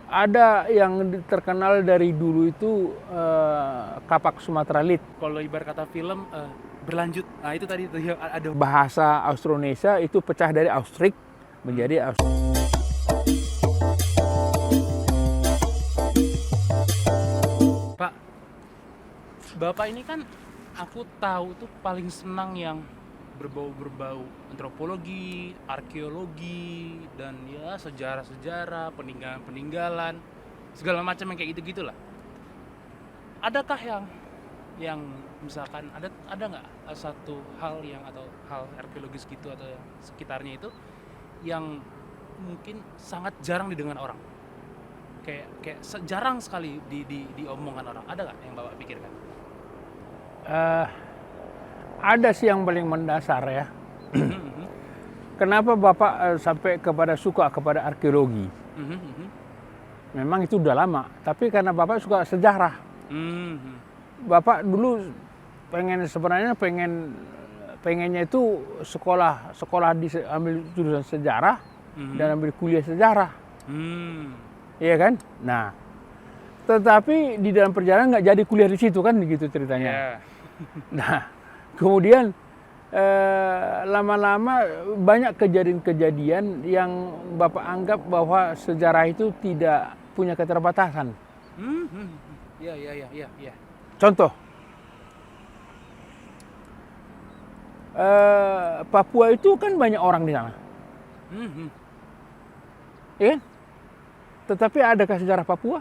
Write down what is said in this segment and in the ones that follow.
Ada yang terkenal dari dulu itu kapak Sumatera Lit. Kalau ibarat kata film berlanjut, nah itu tadi tuh ya, ada Bahasa Austronesia itu pecah dari Austrik menjadi Pak, Bapak ini kan aku tahu tuh paling senang yang berbau-berbau antropologi, arkeologi, dan ya sejarah-sejarah, peninggalan-peninggalan, segala macam yang kayak gitu-gitulah. Adakah yang misalkan ada nggak satu hal yang atau hal arkeologis gitu atau yang sekitarnya itu yang mungkin sangat jarang didengar orang, kayak jarang sekali di omongan orang, ada nggak yang Bapak pikirkan? eh, ada sih yang paling mendasar ya. Kenapa Bapak sampai suka kepada arkeologi? Memang itu udah lama, tapi karena Bapak suka sejarah. Bapak dulu pengennya itu sekolah ambil jurusan sejarah dan ambil kuliah sejarah, iya kan? Nah, tetapi di dalam perjalanan nggak jadi kuliah di situ kan, begitu ceritanya. Yeah. Nah, kemudian lama-lama banyak kejadian-kejadian yang Bapak anggap bahwa sejarah itu tidak punya keterbatasan. Ya. Contoh, Papua itu kan banyak orang di sana, ya kan? Tetapi adakah sejarah Papua?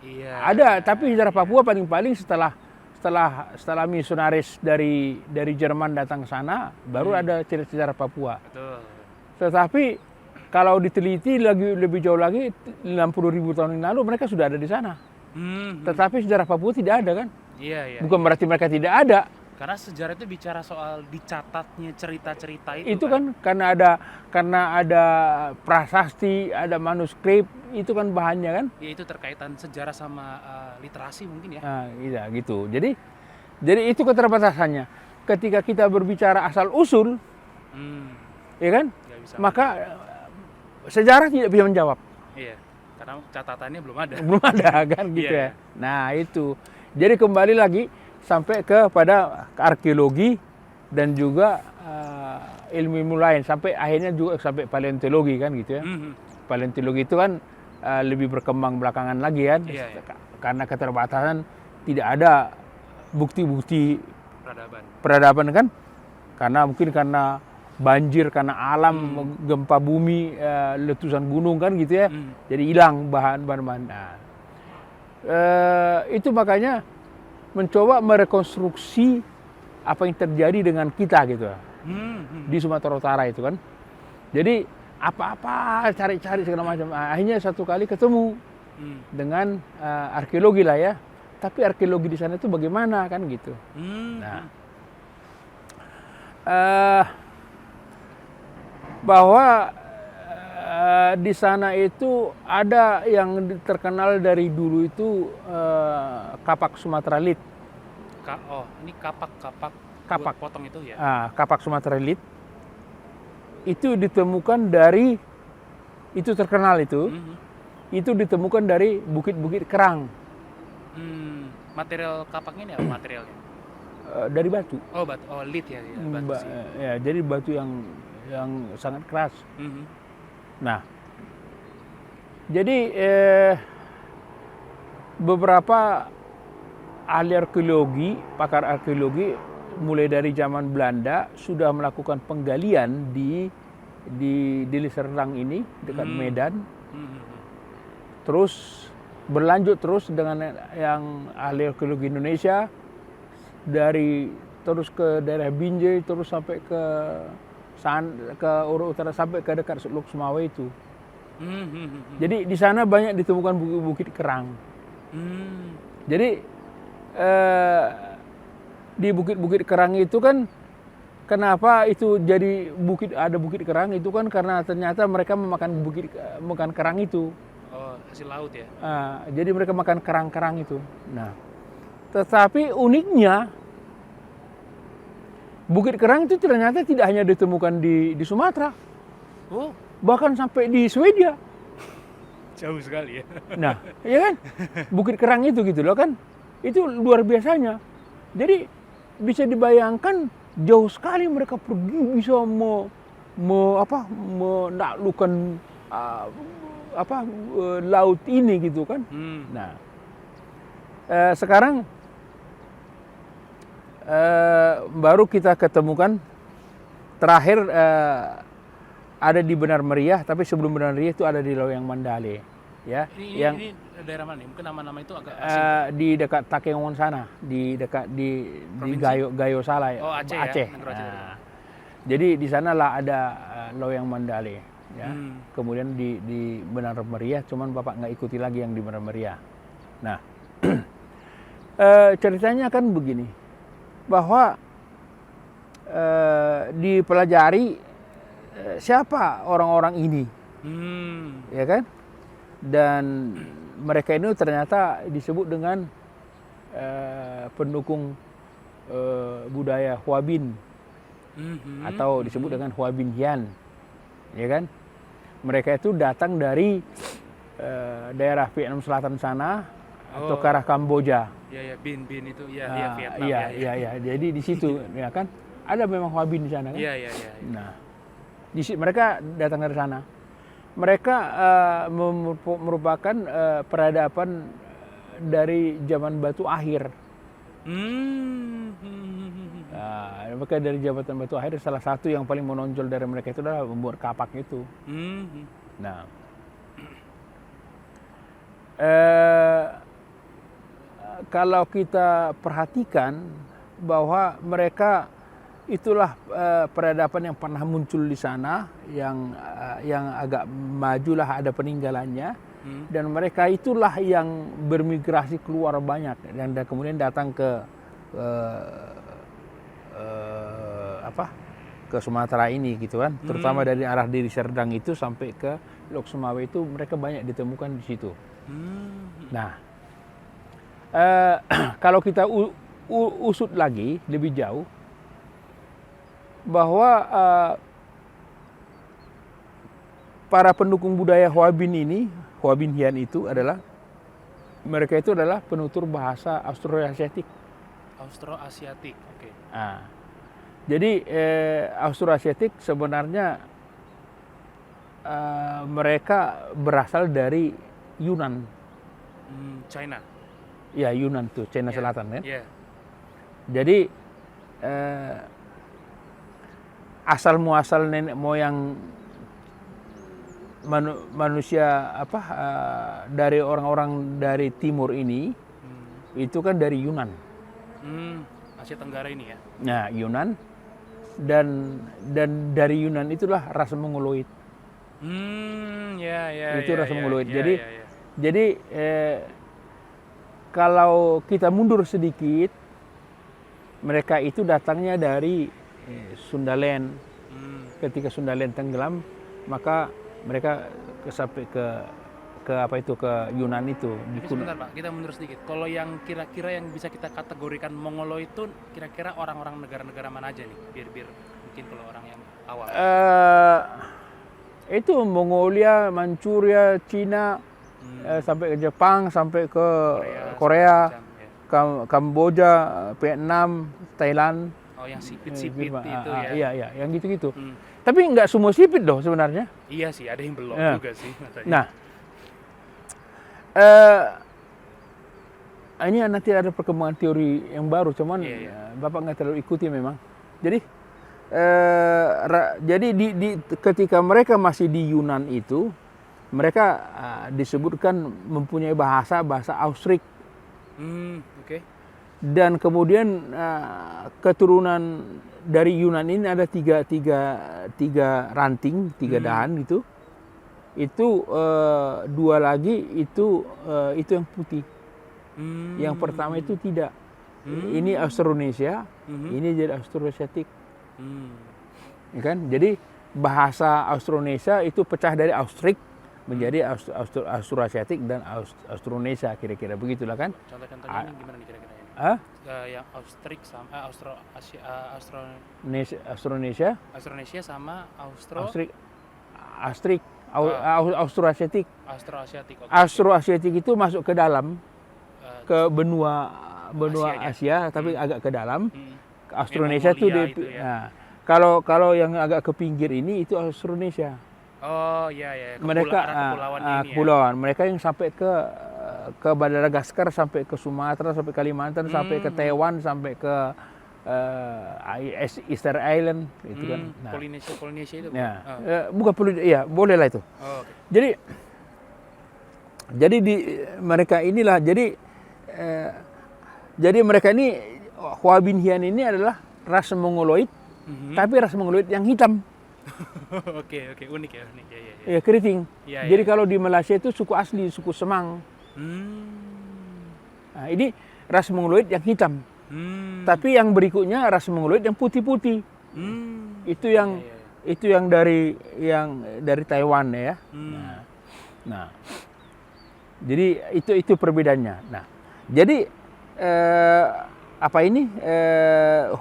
Iya. Ada, tapi sejarah Papua paling-paling setelah misionaris dari Jerman datang ke sana, baru ada cerita sejarah Papua. Betul. Tetapi kalau diteliti lebih jauh lagi, 60.000 tahun yang lalu mereka sudah ada di sana. Tetapi sejarah Papua tidak ada kan? Iya. Bukan berarti mereka tidak ada. Karena sejarah itu bicara soal dicatatnya cerita-cerita Itu kan karena ada prasasti, ada manuskrip, itu kan bahannya kan? Ya itu terkaitan sejarah sama literasi mungkin ya. Nah, iya gitu. Jadi itu keterbatasannya. Ketika kita berbicara asal usul, ya kan? Nggak bisa Maka sejarah tidak bisa menjawab. Iya. Karena catatannya belum ada. Belum ada kan gitu Iya. ya. Nah, itu. Jadi kembali lagi sampai kepada arkeologi dan juga ilmu lain, sampai akhirnya juga sampai paleontologi kan gitu ya. Paleontologi itu kan lebih berkembang belakangan lagi kan. Iya. Karena keterbatasan tidak ada bukti-bukti Peradaban. kan, karena banjir, karena alam, gempa bumi, letusan gunung kan gitu ya. Jadi hilang bahan-bahan. Nah, itu makanya mencoba merekonstruksi apa yang terjadi dengan kita gitu di Sumatera Utara itu kan. Jadi apa-apa cari-cari segala macam. Akhirnya satu kali ketemu dengan arkeologi lah ya. Tapi arkeologi di sana itu bagaimana kan gitu. Nah, bahwa di sana itu ada yang terkenal dari dulu itu kapak Sumatera Lit. Ini kapak Kapak potong itu ya. Kapak Sumatera Lit itu ditemukan dari, itu terkenal itu ditemukan dari bukit-bukit kerang. Material kapaknya ini apa materialnya? Dari batu. Oh batu, lit ya, batu sih. Ya, jadi batu yang sangat keras. Nah, jadi beberapa ahli arkeologi, pakar arkeologi mulai dari zaman Belanda sudah melakukan penggalian di Deli Serdang ini dekat Medan. Terus berlanjut terus dengan yang ahli arkeologi Indonesia terus ke daerah Binjai, terus sampai ke utara sampai ke dekat Lok Sumawe itu. Jadi di sana banyak ditemukan bukit-bukit kerang. Jadi di bukit-bukit kerang itu kan, kenapa itu jadi ada bukit kerang itu kan karena ternyata mereka makan kerang itu. Oh, hasil laut ya. Jadi mereka makan kerang-kerang itu. Nah, tetapi uniknya bukit kerang itu ternyata tidak hanya ditemukan di Sumatera. Oh, Bahkan sampai di Swedia. Jauh sekali ya. Nah, ya kan? Bukit Kerang itu gitu loh kan. Itu luar biasanya. Jadi bisa dibayangkan jauh sekali mereka pergi bisa menaklukkan laut ini gitu kan. Nah, sekarang baru kita ketemukan terakhir ada di Benar Meriah, tapi sebelum Benar Meriah itu ada di Loyang Mandale, ya. Ini daerah mana nih? Mungkin nama-nama itu agak asing. Di dekat Takengon sana, di Gayo Salai, Aceh. Aceh. Ya? Nah, jadi di sanalah ada Loyang Mandale, ya. Kemudian di Benar Meriah, cuman Bapak nggak ikuti lagi yang di Benar Meriah. Nah, ceritanya kan begini, bahwa dipelajari siapa orang-orang ini, ya kan? Dan mereka ini ternyata disebut dengan pendukung budaya Hua-Bin, atau disebut dengan Hua-Bin Hian, ya kan? Mereka itu datang dari daerah Vietnam Selatan sana atau ke arah Kamboja. Iya, Bin itu, Vietnam. Iya. Jadi di situ, ya kan? Ada memang Hua-Bin di sana kan? Iya. Nah, mereka datang dari sana. Mereka merupakan peradaban dari zaman Batu Akhir. Mereka dari jabatan Batu Akhir, salah satu yang paling menonjol dari mereka itu adalah membuat kapak itu. Nah, kalau kita perhatikan bahwa mereka itulah peradaban yang pernah muncul di sana, yang agak majulah ada peninggalannya, dan mereka itulah yang bermigrasi keluar banyak dan kemudian datang ke Sumatera ini gitu kan, terutama dari arah Deli Serdang itu sampai ke Lok Sumawe itu mereka banyak ditemukan di situ. Nah, kalau kita usut lagi lebih jauh, bahwa para pendukung budaya Hua-Bin ini, Hua-Bin Hian itu adalah, mereka itu adalah penutur bahasa Austroasiatik. Austroasiatik, oke. Nah, jadi Austroasiatik sebenarnya mereka berasal dari Yunan. China. Ya, Yunan tuh, China Selatan kan. Yeah. Jadi asal muasal nenek moyang manusia dari orang-orang dari timur ini itu kan dari Yunan. Asia Tenggara ini ya. Nah, Yunan dan dari Yunan itulah ras Mongoloid. Itu ras Mongoloid. Jadi kalau kita mundur sedikit, mereka itu datangnya dari Sundaland. Ketika Sundaland tenggelam, maka mereka sampai ke Yunan itu. Sebentar Pak, kita mundur sedikit. Kalau yang kira-kira yang bisa kita kategorikan Mongolo itu kira-kira orang-orang negara-negara mana aja nih? Biar mungkin kalau orang yang awam. Itu Mongolia, Manchuria, Cina, sampai ke Jepang, sampai ke Korea, Kamboja, Vietnam, Thailand. Oh, yang sipit-sipit itu ya. Iya, yang gitu-gitu. Tapi nggak semua sipit dong sebenarnya. Iya sih, ada yang belum juga sih. Nah, ini nanti ada perkembangan teori yang baru, cuman Bapak nggak terlalu ikuti memang. Jadi, ketika mereka masih di Yunan itu, mereka disebutkan mempunyai bahasa Austrik. Oke. Dan kemudian keturunan dari Yunan ini ada tiga ranting, tiga dahan gitu. Itu dua lagi itu yang putih. Yang pertama itu tidak. Ini Austronesia, ini jadi Austroasiatik. Ya kan? Jadi bahasa Austronesia itu pecah dari Austrik menjadi Austroasiatik dan Austronesia, kira-kira begitulah kan? Contoh-contohnya ini gimana nih kira-kira? Yang Austrik sama Austronesia sama Austrik Austroasiatik. Austroasiatik. Oke. Austroasiatik itu masuk ke dalam, Eh, ke benua Asia Asia, tapi agak ke dalam. hmm. Austronesia itu Mongolia itu ya. nah, kalau yang agak ke pinggir ini itu Austronesia. Oh iya ya. Mereka Kepulauan ini ya. kepulauan. Mereka yang sampai ke Madagaskar, sampai ke Sumatera, sampai Kalimantan, sampai ke Taiwan, sampai ke Easter Island itu kan. Nah, Polinesia itu. ya, Oh. bukan perlu, ya boleh lah itu. Oh, oke. Jadi di mereka inilah jadi mereka ini Hwabinhian ini adalah ras Mongoloid, tapi ras Mongoloid yang hitam. Oke, unik ya. Ya, keriting. Ya, Jadi ya. kalau di Malaysia itu suku asli, suku Semang. Nah, ini ras Mongoloid yang hitam. Tapi yang berikutnya ras Mongoloid yang putih-putih. Itu yang itu yang dari Taiwan ya. Nah, jadi itu perbedaannya. Nah, jadi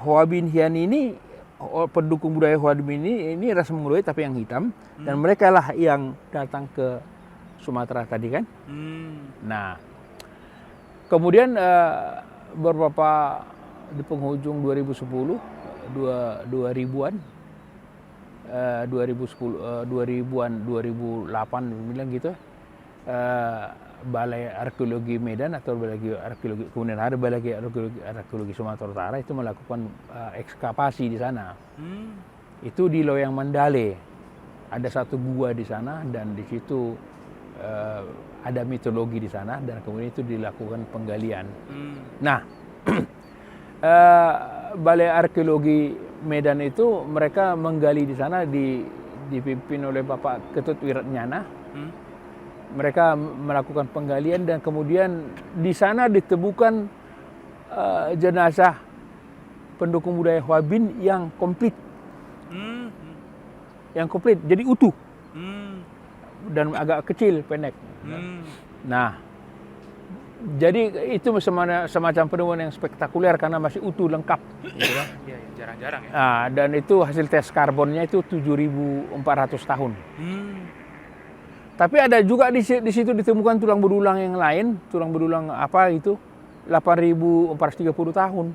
Hwabinhian ini pendukung budaya Hwabin ini ras Mongoloid tapi yang hitam, dan mereka lah yang datang ke Sumatera tadi kan. Nah, kemudian beberapa di penghujung 2010 2000-an 2008 bilang gitu, Balai Arkeologi Medan atau Balai Arkeologi, kemudian ada Balai Arkeologi Sumatera Utara itu melakukan ekskavasi di sana. Itu di Loyang Mandale. Ada satu gua di sana, dan di situ ada mitologi di sana, dan kemudian itu dilakukan penggalian. Nah, Balai Arkeologi Medan itu mereka menggali di sana, dipimpin oleh Bapak Ketut Wiratnyana. Mereka melakukan penggalian, dan kemudian di sana ditemukan jenazah pendukung budaya Hwabin yang komplit. Yang komplit, jadi utuh. Dan agak kecil, pendek. Nah, jadi itu semacam penemuan yang spektakuler karena masih utuh, lengkap. Gitu kan? Iya, jarang-jarang ya. Nah, dan itu hasil tes karbonnya itu 7.400 tahun. Tapi ada juga di situ ditemukan tulang berulang yang lain, tulang berulang apa itu 8.430 tahun.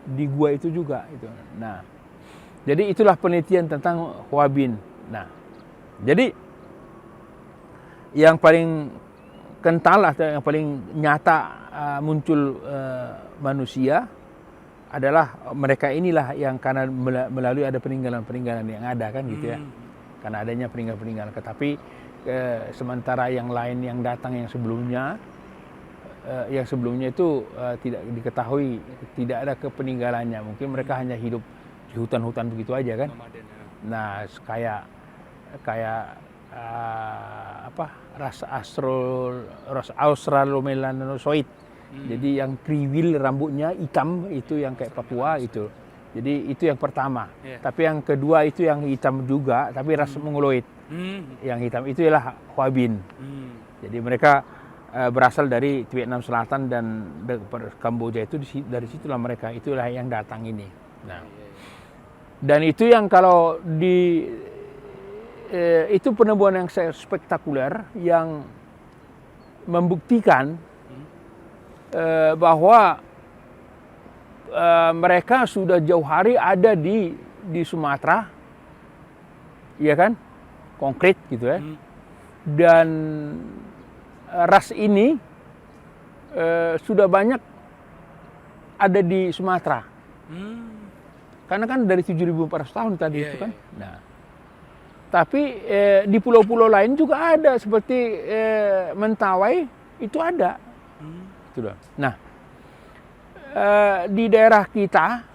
Di gua itu juga itu. Nah, jadi itulah penelitian tentang Hwabin. Nah, jadi yang paling kental atau yang paling nyata muncul manusia adalah mereka inilah yang karena melalui ada peninggalan-peninggalan yang ada kan gitu ya. Karena adanya peninggalan-peninggalan, tetapi sementara yang lain yang datang yang sebelumnya itu tidak diketahui, tidak ada kepeninggalannya. Mungkin mereka hanya hidup di hutan-hutan begitu aja kan. Nah, kayak ras Australomelanosoid. Jadi yang kriwil rambutnya hitam itu yang kayak Papua itu. Jadi itu yang pertama. Tapi yang kedua itu yang hitam juga, tapi ras Mongoloid. Yang hitam itu ialah Hwabin. Jadi mereka berasal dari Vietnam Selatan dan Kamboja itu, dari situlah mereka, itulah yang datang ini. Nah, dan itu yang kalau itu penemuan yang spektakuler yang membuktikan bahwa mereka sudah jauh hari ada di Sumatera, ya kan, konkret gitu ya. Dan ras ini sudah banyak ada di Sumatera. Karena kan dari 7.400 tahun tadi itu kan. Nah, tapi di pulau-pulau lain juga ada, seperti Mentawai itu ada. Itu. Nah, di daerah kita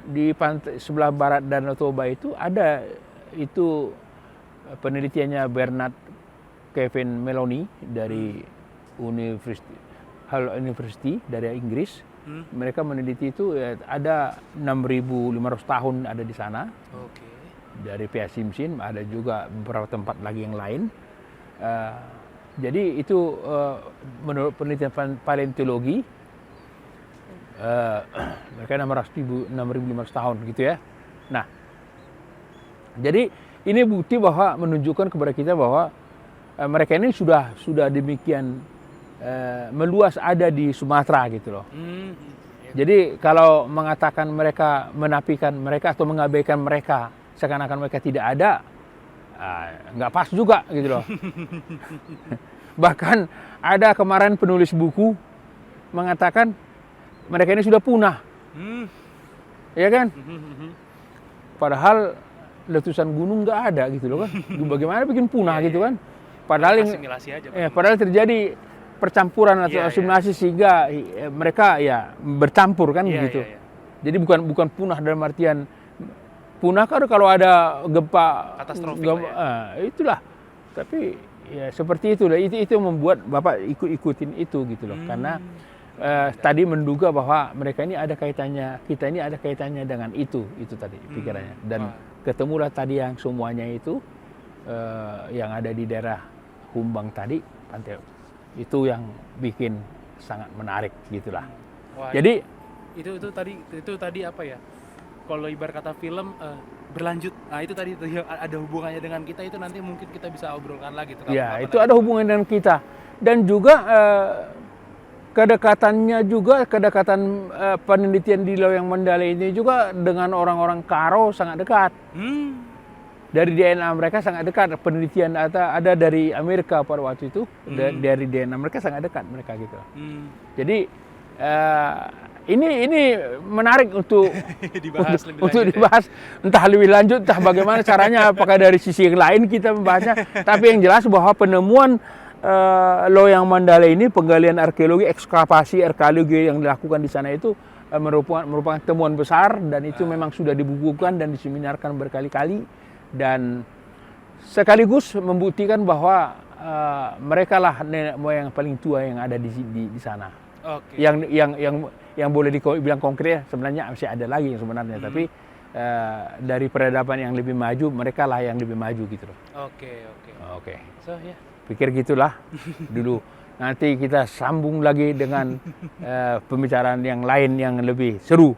di pantai sebelah barat Danau Toba itu ada itu penelitiannya Bernard Kevin Meloni dari University dari Inggris. Mereka meneliti itu ada 6.500 tahun ada di sana. Dari Pia Simsin, ada juga beberapa tempat lagi yang lain. Jadi itu menurut penelitian paleontologi mereka 6.500 tahun gitu ya. Nah, jadi ini bukti bahwa menunjukkan kepada kita bahwa mereka ini sudah demikian meluas ada di Sumatera gitu loh. Jadi kalau mengatakan mereka menafikan mereka atau mengabaikan mereka seakan-akan mereka tidak ada, nggak pas juga gitu loh. Bahkan ada kemarin penulis buku mengatakan mereka ini sudah punah, ya kan? Padahal letusan gunung nggak ada gitu loh kan. Bagaimana bikin punah gitu kan? Padahal asimilasi aja. padahal terjadi percampuran atau asimilasi sehingga mereka ya bercampur kan gitu. Jadi bukan punah dalam artian punah kan kalau ada gempa katastrofik itulah. Tapi ya seperti itu lah. Itu yang membuat Bapak ikutin itu gitu loh. Karena tadi menduga bahwa mereka ini ada kaitannya, kita ini ada kaitannya dengan itu tadi pikirannya. Dan ketemulah tadi yang semuanya itu yang ada di daerah Humbang tadi, pantai itu yang bikin sangat menarik gitulah. Wah, jadi itu tadi apa ya? Kalau ibarat kata film berlanjut, nah itu tadi ada hubungannya dengan kita, itu nanti mungkin kita bisa obrolkan lagi. Ya, itu ada hubungan dengan kita dan juga kedekatan penelitian di Loyang Mandala ini juga dengan orang-orang Karo sangat dekat. Dari DNA mereka sangat dekat, penelitian ada dari Amerika pada waktu itu, dari DNA mereka sangat dekat mereka gitu. Jadi ini menarik untuk dibahas, entah lebih lanjut, entah bagaimana caranya, apakah dari sisi yang lain kita membahasnya. Tapi yang jelas bahwa penemuan Loyang Mandala ini, penggalian arkeologi, ekskavasi arkeologi yang dilakukan di sana itu merupakan temuan besar dan itu memang sudah dibukukan dan diseminarkan berkali-kali. Dan sekaligus membuktikan bahwa mereka lah nenek moyang paling tua yang ada di sana. Yang boleh dibilang konkret sebenarnya masih ada lagi yang sebenarnya, tapi dari peradaban yang lebih maju mereka lah yang lebih maju gitu loh. Oke. So ya. Pikir gitulah dulu. Nanti kita sambung lagi dengan pembicaraan yang lain yang lebih seru.